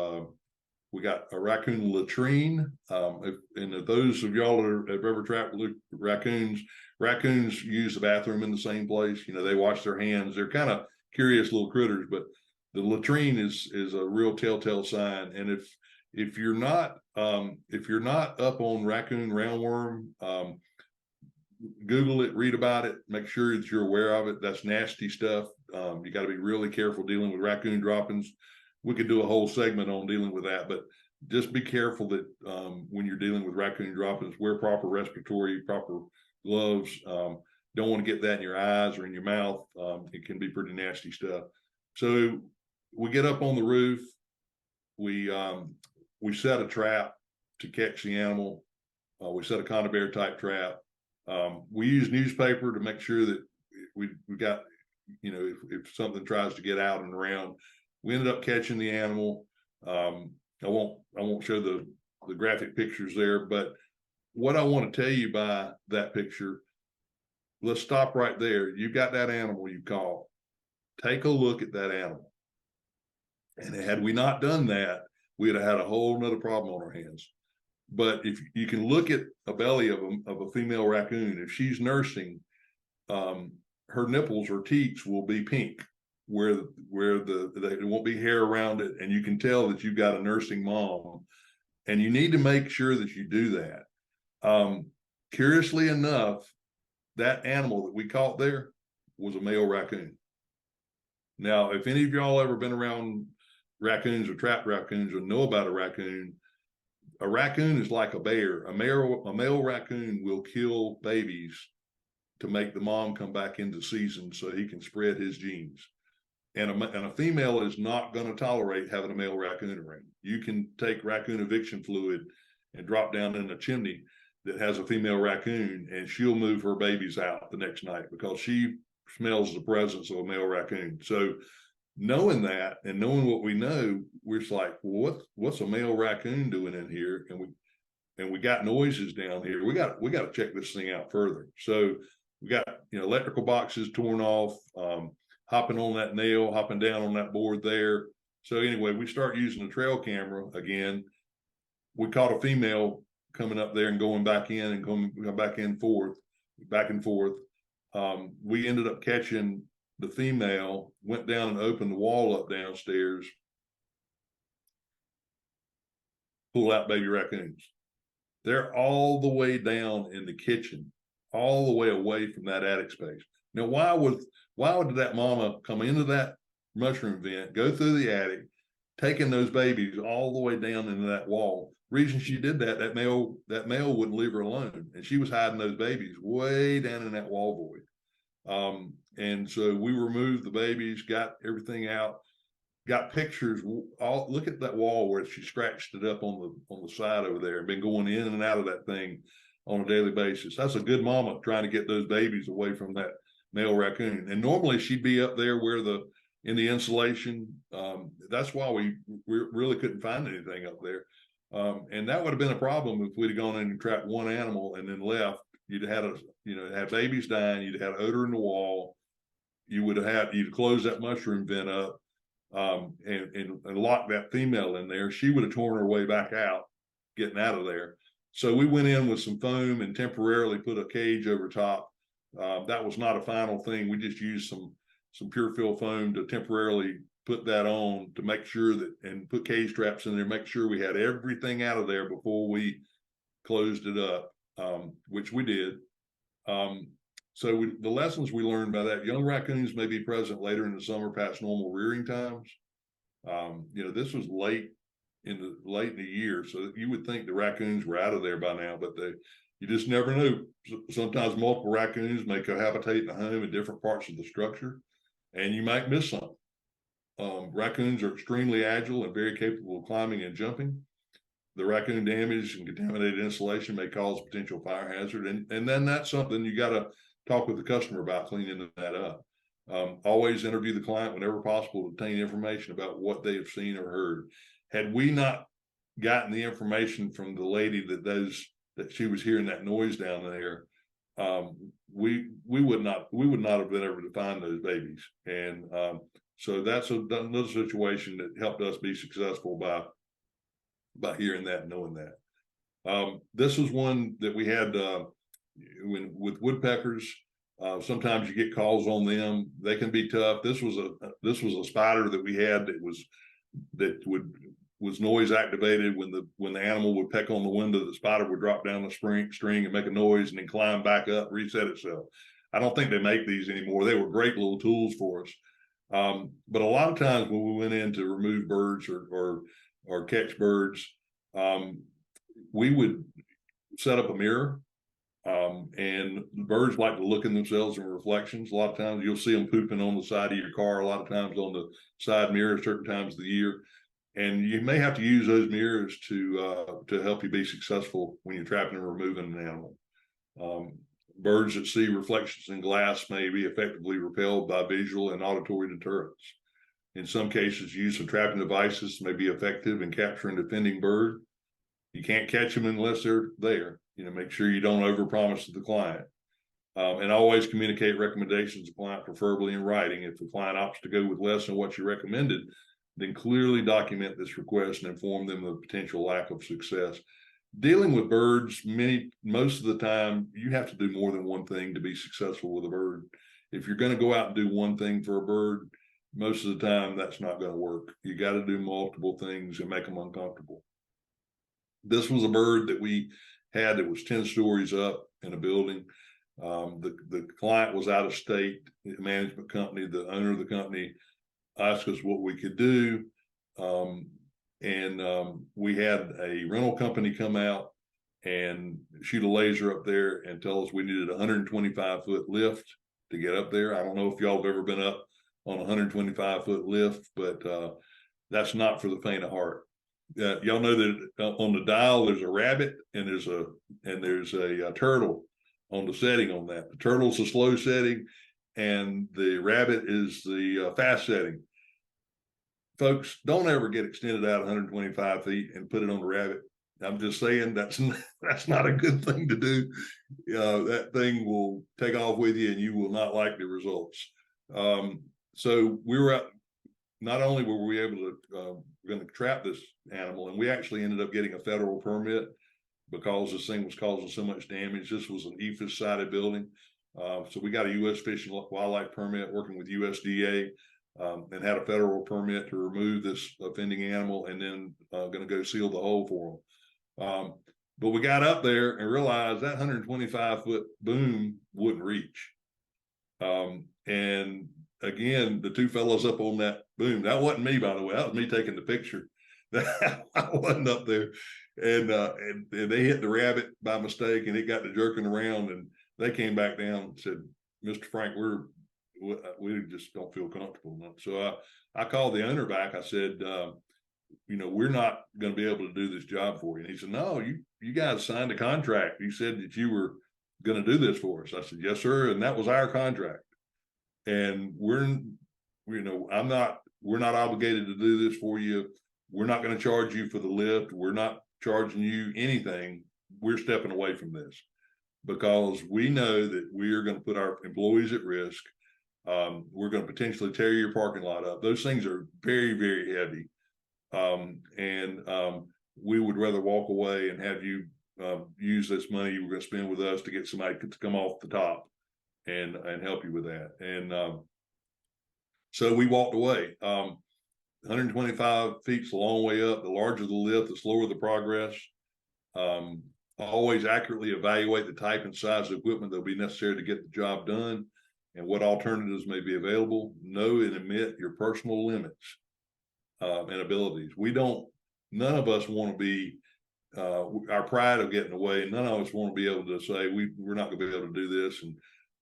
we got a raccoon latrine. And those of y'all that have ever trapped raccoons use the bathroom in the same place. They wash their hands. They're kind of curious little critters, but the latrine is a real telltale sign. And if you're not up on raccoon roundworm, Google it, read about it, make sure that you're aware of it. That's nasty stuff. You got to be really careful dealing with raccoon droppings. We could do a whole segment on dealing with that, but just be careful that when you're dealing with raccoon droppings, wear proper respiratory, proper gloves. Don't want to get that in your eyes or in your mouth. It can be pretty nasty stuff. So we get up on the roof. We set a trap to catch the animal. We set a conibear type trap. We use newspaper to make sure that we got, if something tries to get out and around. We ended up catching the animal. I won't show the graphic pictures there, but what I want to tell you by that picture, let's stop right there. You got that animal you caught. Take a look at that animal. And had we not done that, we'd have had a whole nother problem on our hands. But if you can look at a belly of a female raccoon, if she's nursing, her nipples or teats will be pink, where there won't be hair around it, and you can tell that you've got a nursing mom, and you need to make sure that you do that. Curiously enough, that animal that we caught there was a male raccoon. Now, if any of y'all ever been around raccoons or trapped raccoons or know about a raccoon is like a bear. A male raccoon will kill babies to make the mom come back into season so he can spread his genes. And a female is not going to tolerate having a male raccoon around. You can take raccoon eviction fluid and drop down in a chimney that has a female raccoon, and she'll move her babies out the next night because she smells the presence of a male raccoon. So knowing that and knowing what we know, we're just like, well, what's a male raccoon doing in here? And we got noises down here. We got to check this thing out further. So we got electrical boxes torn off, hopping on that nail, hopping down on that board there. So anyway, we start using the trail camera again. We caught a female coming up there and going back in and going back and forth. We ended up catching the female, went down and opened the wall up downstairs, pull out baby raccoons. They're all the way down in the kitchen, all the way away from that attic space. Now, why would that mama come into that mushroom vent, go through the attic, taking those babies all the way down into that wall? Reason she did that male wouldn't leave her alone, and she was hiding those babies way down in that wall void. And so we removed the babies, got everything out, got pictures. Look at that wall where she scratched it up on the side over there, and been going in and out of that thing on a daily basis. That's a good mama trying to get those babies away from that male raccoon. And normally she'd be up there where in the insulation. That's why we really couldn't find anything up there. And that would have been a problem if we'd have gone in and trapped one animal and then left. You'd have had babies dying. You'd have had odor in the wall. You'd close that mushroom vent up. and locked that female in there, she would have torn her way back out, getting out of there. So we went in with some foam and temporarily put a cage over top. That was not a final thing. We just used some pure fill foam to temporarily put that on to make sure that, and put cage traps in there, make sure we had everything out of there before we closed it up, which we did. So the lessons we learned by that: young raccoons may be present later in the summer past normal rearing times. This was late in the year, so you would think the raccoons were out of there by now, but you just never knew. Sometimes multiple raccoons may cohabitate in the home in different parts of the structure, and you might miss some. Raccoons are extremely agile and very capable of climbing and jumping. The raccoon damage and contaminated insulation may cause potential fire hazard, and then that's something you got to talk with the customer about, cleaning that up. Always interview the client whenever possible to obtain information about what they have seen or heard. Had we not gotten the information from the lady that she was hearing that noise down there, we would not have been able to find those babies. And so that's another situation that helped us be successful by hearing that and knowing that. This was one that we had with woodpeckers. Sometimes you get calls on them. They can be tough. This was a spider that we had that was noise activated. When the animal would peck on the window, the spider would drop down the string and make a noise and then climb back up, reset itself. I don't think they make these anymore. They were great little tools for us. But a lot of times when we went in to remove birds or catch birds, we would set up a mirror. And birds like to look in themselves in reflections. A lot of times you'll see them pooping on the side of your car, a lot of times on the side mirror, certain times of the year. And you may have to use those mirrors to help you be successful when you're trapping and removing an animal. Birds that see reflections in glass may be effectively repelled by visual and auditory deterrents. In some cases, use of trapping devices may be effective in capturing an offending bird. You can't catch them unless they're there. Make sure you don't overpromise to the client. And always communicate recommendations to the client, preferably in writing. If the client opts to go with less than what you recommended, then clearly document this request and inform them of the potential lack of success. Dealing with birds, most of the time, you have to do more than one thing to be successful with a bird. If you're going to go out and do one thing for a bird, most of the time that's not going to work. You got to do multiple things and make them uncomfortable. This was a bird that we had that was 10 stories up in a building. The client was out of state. The management company, the owner of the company, asked us what we could do. We had a rental company come out and shoot a laser up there and tell us we needed a 125-foot lift to get up there. I don't know if y'all have ever been up on a 125-foot lift, but that's not for the faint of heart. Y'all know that on the dial there's a rabbit and there's a turtle on the setting on that. The turtle's the slow setting and the rabbit is the fast setting. Folks, don't ever get extended out 125 feet and put it on the rabbit. I'm just saying that's not a good thing to do. That thing will take off with you and you will not like the results. So we were out. Not only were we able to going to trap this animal, and we actually ended up getting a federal permit because this thing was causing so much damage. This was an EFIS sided building. So we got a U.S. Fish and Wildlife permit working with USDA and had a federal permit to remove this offending animal and then going to go seal the hole for them. But we got up there and realized that 125-foot boom wouldn't reach. And again, the two fellows up on that boom, that wasn't me, by the way, that was me taking the picture. I wasn't up there. And they hit the rabbit by mistake and it got to jerking around and they came back down and said, Mr. Frank, we just don't feel comfortable. So I called the owner back. I said, we're not going to be able to do this job for you. And he said, no, you guys signed a contract. You said that you were going to do this for us. I said, yes, sir. And that was our contract. And we're not obligated to do this for you. We're not going to charge you for the lift. We're not charging you anything. We're stepping away from this because we know that we are going to put our employees at risk. We're going to potentially tear your parking lot up. Those things are very, very heavy. We would rather walk away and have you use this money you were going to spend with us to get somebody to come off the top and help you with that. And so we walked away. 125 feet's a long way up. The larger the lift, the slower the progress. Always accurately evaluate the type and size of equipment that will be necessary to get the job done and what alternatives may be available. Know and admit your personal limits and abilities. None of us want to be, our pride of getting away. None of us want to be able to say, we're not going to be able to do this.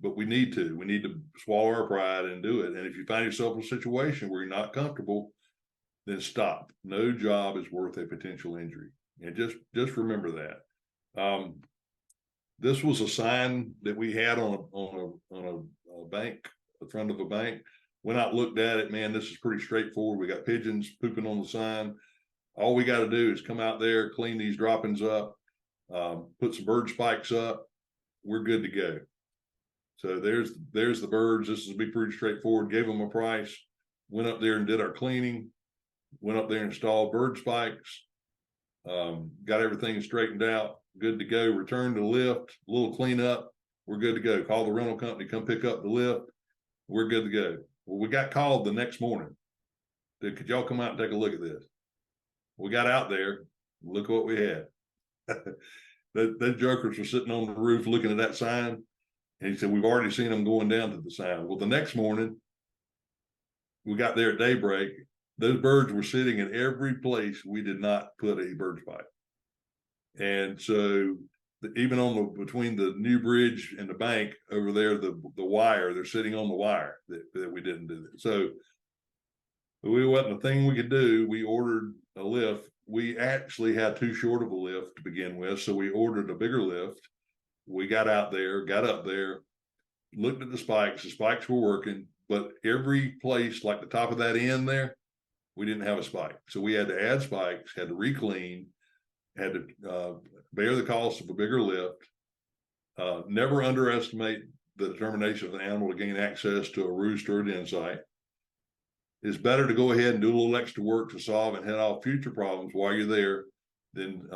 But we need to swallow our pride and do it. And if you find yourself in a situation where you're not comfortable, then stop. No job is worth a potential injury. And just remember that. This was a sign that we had on a bank, the front of a bank. Went out, looked at it, man, this is pretty straightforward. We got pigeons pooping on the sign. All we got to do is come out there, clean these droppings up, put some bird spikes up. We're good to go. So there's the birds. This will be pretty straightforward. Gave them a price, went up there and did our cleaning, went up there and installed bird spikes, got everything straightened out, good to go. Returned the lift, a little cleanup, we're good to go. Call the rental company, come pick up the lift, we're good to go. Well, we got called the next morning. Could y'all come out and take a look at this? We got out there, look what we had. Those jokers were sitting on the roof looking at that sign. And he said, we've already seen them going down to the sign. Well, the next morning, we got there at daybreak. Those birds were sitting in every place we did not put a bird spike. And so even between the new bridge and the bank over there, the wire, they're sitting on the wire that we didn't do that. So we wasn't a thing we could do. We ordered a lift. We actually had too short of a lift to begin with. So we ordered a bigger lift. We got out there, got up there, looked at the spikes. The spikes were working, but every place, like the top of that end there, we didn't have a spike. So we had to add spikes, had to re-clean, had to bear the cost of a bigger lift. Never underestimate the determination of an animal to gain access to a roost or an insight. It's better to go ahead and do a little extra work to solve and head off future problems while you're there than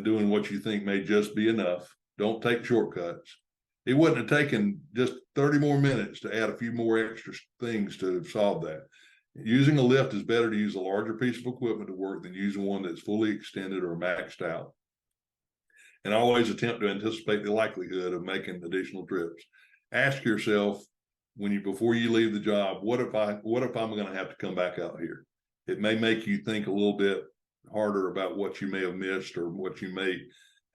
doing what you think may just be enough. Don't take shortcuts. It wouldn't have taken just 30 more minutes to add a few more extra things to solve that. Using a lift is better to use a larger piece of equipment to work than using one that's fully extended or maxed out. And always attempt to anticipate the likelihood of making additional trips. Ask yourself before you leave the job, what if I'm going to have to come back out here? It may make you think a little bit harder about what you may have missed or what you may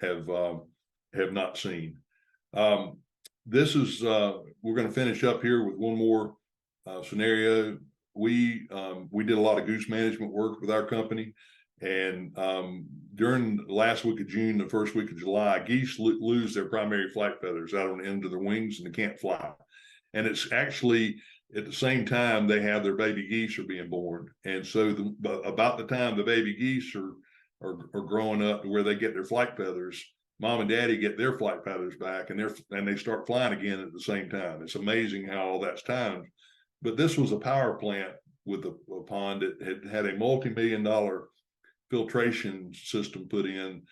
have not seen. This is we're going to finish up here with one more scenario. We did a lot of goose management work with our company, and during the last week of June, the first week of July, geese lose their primary flight feathers out on the end of their wings, and they can't fly. And it's actually at the same time they have their baby geese are being born, and so about the time the baby geese are growing up to where they get their flight feathers, mom and daddy get their flight feathers back, and they start flying again at the same time. It's amazing how all that's timed. But this was a power plant with a pond that had a multi-million-dollar filtration system put in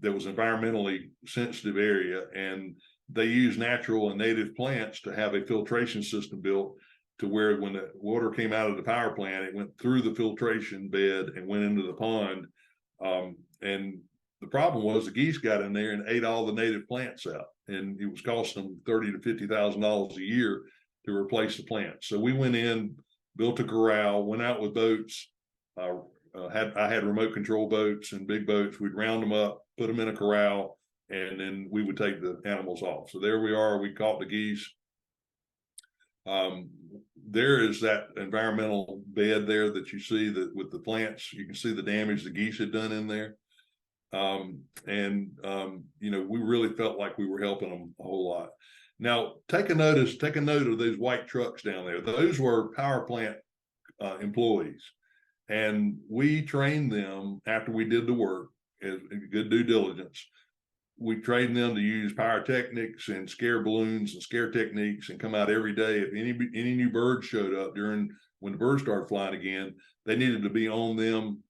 that was environmentally sensitive area, and they use natural and native plants to have a filtration system built to where when the water came out of the power plant, it went through the filtration bed and went into the pond. And the problem was the geese got in there and ate all the native plants out, and it was costing them $30,000 to $50,000 a year to replace the plants. So we went in, built a corral, went out with boats. I had remote control boats and big boats. We'd round them up, put them in a corral, and then we would take the animals off. So there we are. We caught the geese. There is that environmental bed there that you see that with the plants. You can see the damage the geese had done in there. We really felt like we were helping them a whole lot. Now, take a note of those white trucks down there. Those were power plant employees, and we trained them after we did the work as good due diligence we train them to use pyrotechnics and scare balloons and scare techniques, and come out every day. If any new birds showed up when the birds started flying again, they needed to be on them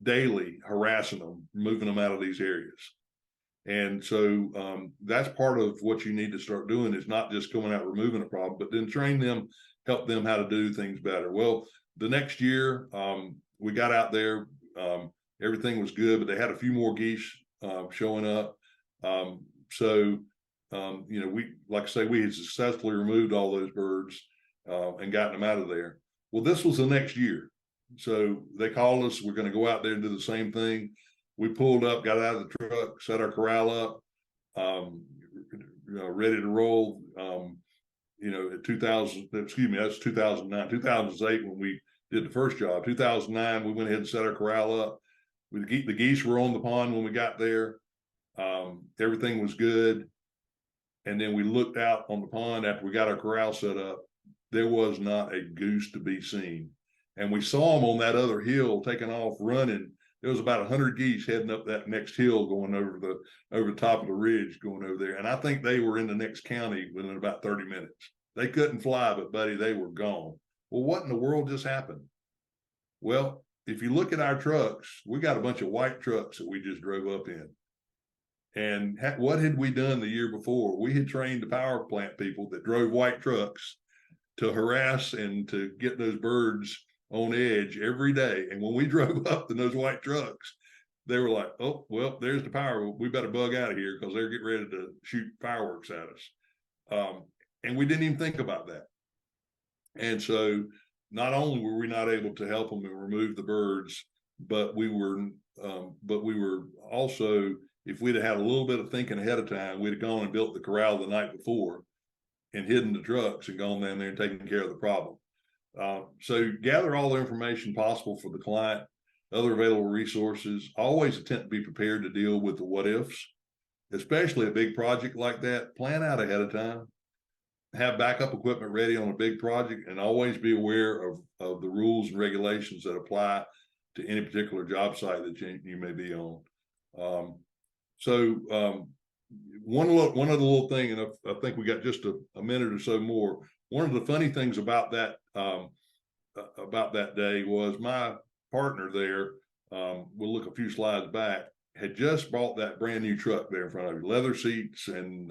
daily, harassing them, moving them out of these areas. And so that's part of what you need to start doing, is not just going out removing a problem, but then train them, help them how to do things better. Well, the next year we got out there, everything was good, but they had a few more geese showing up. Like I say, we had successfully removed all those birds and gotten them out of there. Well, this was the next year. So they called us, we're going to go out there and do the same thing. We pulled up, got out of the truck, set our corral up, ready to roll. At 2000, excuse me, that's 2009, 2008 when we did the first job. 2009, we went ahead and set our corral up. The geese were on the pond when we got there. Everything was good. And then we looked out on the pond after we got our corral set up. There was not a goose to be seen. And we saw them on that other hill taking off running. There was about 100 geese heading up that next hill, going over the top of the ridge, going over there. And I think they were in the next county within about 30 minutes. They couldn't fly, but buddy, they were gone. Well, what in the world just happened? Well, if you look at our trucks, we got a bunch of white trucks that we just drove up in. And what had we done the year before? We had trained the power plant people that drove white trucks to harass and to get those birds on edge every day. And when we drove up in those white trucks, they were like, oh, well, there's the power. We better bug out of here because they're getting ready to shoot fireworks at us. And we didn't even think about that. And so not only were we not able to help them and remove the birds, but we were also, if we'd have had a little bit of thinking ahead of time, we'd have gone and built the corral the night before and hidden the trucks and gone down there and taken care of the problem. So gather all the information possible for the client, other available resources. Always attempt to be prepared to deal with the what ifs, especially a big project like that. Plan out ahead of time, have backup equipment ready on a big project, and always be aware of the rules and regulations that apply to any particular job site that you may be on. One other little thing, and I think we got just a minute or so more. One of the funny things about that day was my partner there, we'll look a few slides back, had just bought that brand new truck there in front of you, leather seats, and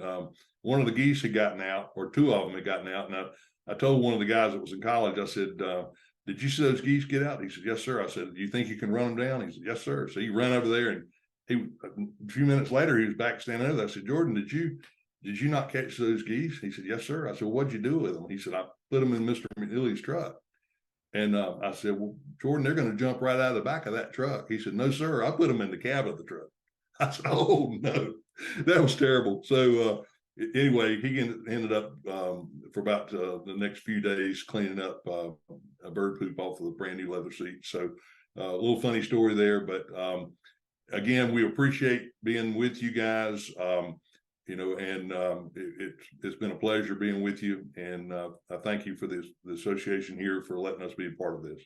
one of the geese had gotten out, or two of them had gotten out. And I told one of the guys that was in college, I said, did you see those geese get out? He said, yes, sir. I said, do you think you can run them down? He said, yes, sir. So he ran over there, and a few minutes later, he was back standing there. I said, Jordan, did you not catch those geese? He said, yes, sir. I said, well, what'd you do with them? He said, I put them in Mr. McNeely's truck. And I said, well, Jordan, they're going to jump right out of the back of that truck. He said, no, sir, I put them in the cab of the truck. I said, oh, no, that was terrible. So anyway, he ended up for about the next few days cleaning up a bird poop off of the brand new leather seat. So a little funny story there. But again, we appreciate being with you guys. It's been a pleasure being with you, and I thank you for the association here for letting us be a part of this.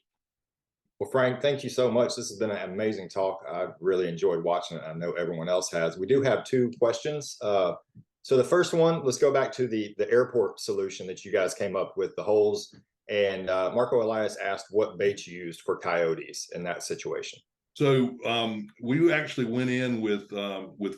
Well, Frank, thank you so much. This has been an amazing talk. I've really enjoyed watching it. I know everyone else has. We do have two questions. So the first one, let's go back to the airport solution that you guys came up with, the holes. And Marco Elias asked what baits you used for coyotes in that situation. So we actually went in with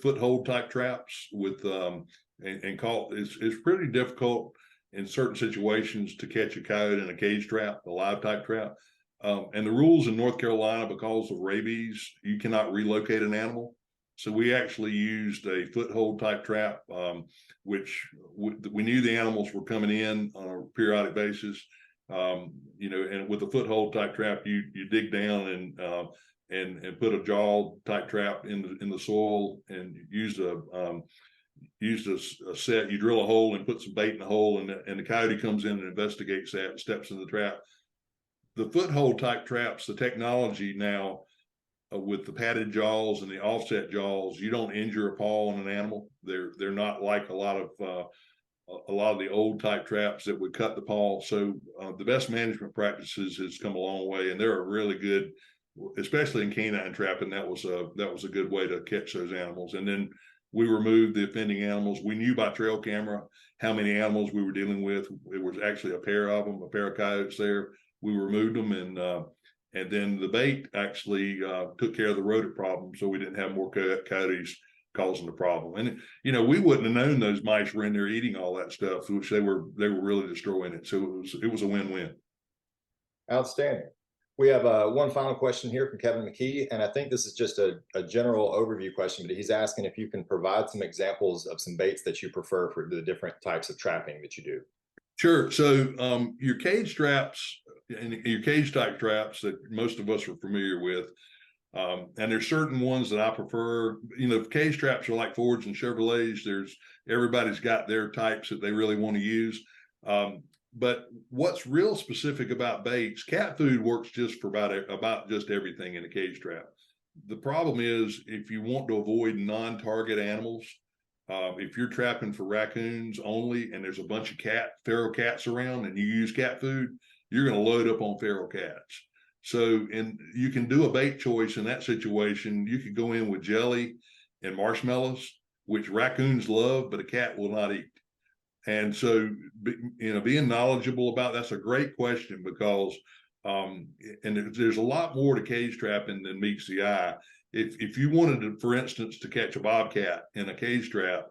foothold type traps and caught. It's pretty difficult in certain situations to catch a coyote in a cage trap, a live type trap. And the rules in North Carolina, because of rabies, you cannot relocate an animal. So we actually used a foothold type trap, which we knew the animals were coming in on a periodic basis. And with a foothold type trap, you dig down and put a jaw type trap in the soil and used a set. You drill a hole and put some bait in the hole, and the coyote comes in and investigates that and steps in the trap. The foothold type traps, the technology now with the padded jaws and the offset jaws, you don't injure a paw on an animal. They're not like a lot of the old type traps that would cut the paw. So the best management practices has come a long way, and they're a really good, especially in canine trapping. That was a good way to catch those animals. And then we removed the offending animals. We knew by trail camera how many animals we were dealing with. It was actually a pair of them, a pair of coyotes there. We removed them, and then the bait actually took care of the rodent problem, so we didn't have more coyotes causing the problem. And we wouldn't have known those mice were in there eating all that stuff, which they were really destroying it. So it was a win-win. Outstanding. We have one final question here from Kevin McKee, and I think this is just a general overview question, but he's asking if you can provide some examples of some baits that you prefer for the different types of trapping that you do. Sure. So your cage traps and your cage type traps that most of us are familiar with, and there's certain ones that I prefer. Cage traps are like Fords and Chevrolets. Everybody's got their types that they really want to use. But what's real specific about baits, cat food works just for about just everything in a cage trap. The problem is if you want to avoid non-target animals, if you're trapping for raccoons only and there's a bunch of feral cats around and you use cat food, you're going to load up on feral cats. So, and you can do a bait choice in that situation. You could go in with jelly and marshmallows, which raccoons love, but a cat will not eat. And so, being knowledgeable about that's a great question, because and there's a lot more to cage trapping than meets the eye. If you wanted to, for instance, to catch a bobcat in a cage trap,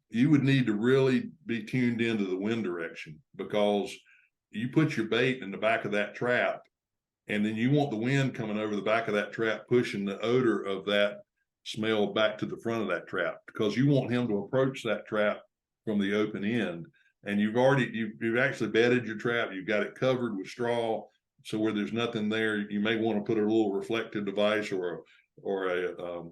you would need to really be tuned into the wind direction, because you put your bait in the back of that trap, and then you want the wind coming over the back of that trap, pushing the odor of that smell back to the front of that trap, because you want him to approach that trap from the open end. And you've actually bedded your trap. You've got it covered with straw, so where there's nothing there, you may want to put a little reflective device or a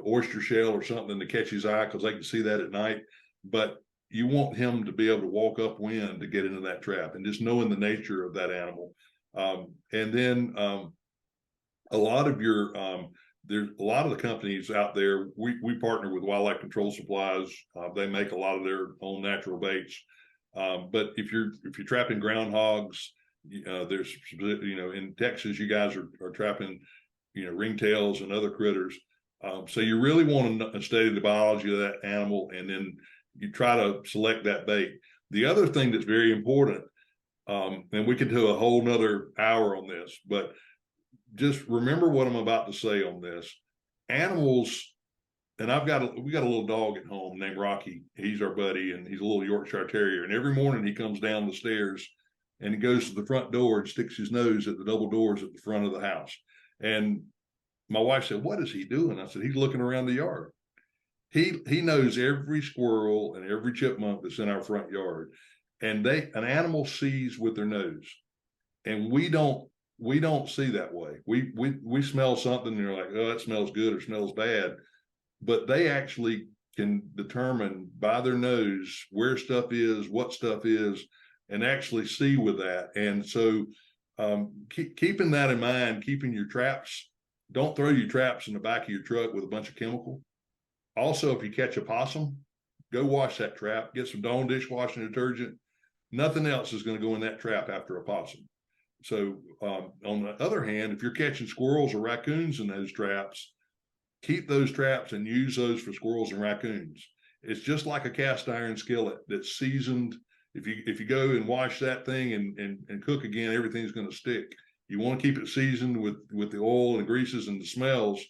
oyster shell or something to catch his eye, because they can see that at night. But you want him to be able to walk upwind to get into that trap, and just knowing the nature of that animal. And then a lot of there's a lot of the companies out there. We partner with Wildlife Control Supplies. They make a lot of their own natural baits. But if you're trapping groundhogs, there's in Texas, you guys are trapping ringtails and other critters. So you really want to study the biology of that animal, and then you try to select that bait. The other thing that's very important, and we could do a whole nother hour on this, but just remember what I'm about to say on this. Animals, and we got a little dog at home named Rocky. He's our buddy, and he's a little Yorkshire Terrier. And every morning he comes down the stairs and he goes to the front door and sticks his nose at the double doors at the front of the house. And my wife said, "What is he doing?" I said, "He's looking around the yard." He knows every squirrel and every chipmunk that's in our front yard. And an animal sees with their nose, and we don't see that way. We smell something and you're like, "Oh, that smells good," or "smells bad," but they actually can determine by their nose where stuff is, what stuff is, and actually see with that. And so keeping that in mind, keeping your traps, don't throw your traps in the back of your truck with a bunch of chemical. Also, if you catch a possum, go wash that trap, get some Dawn dishwashing detergent. Nothing else is going to go in that trap after a possum. So on the other hand, if you're catching squirrels or raccoons in those traps, keep those traps and use those for squirrels and raccoons. It's just like a cast iron skillet that's seasoned. If you go and wash that thing and cook again, everything's going to stick. You want to keep it seasoned with the oil and greases and the smells,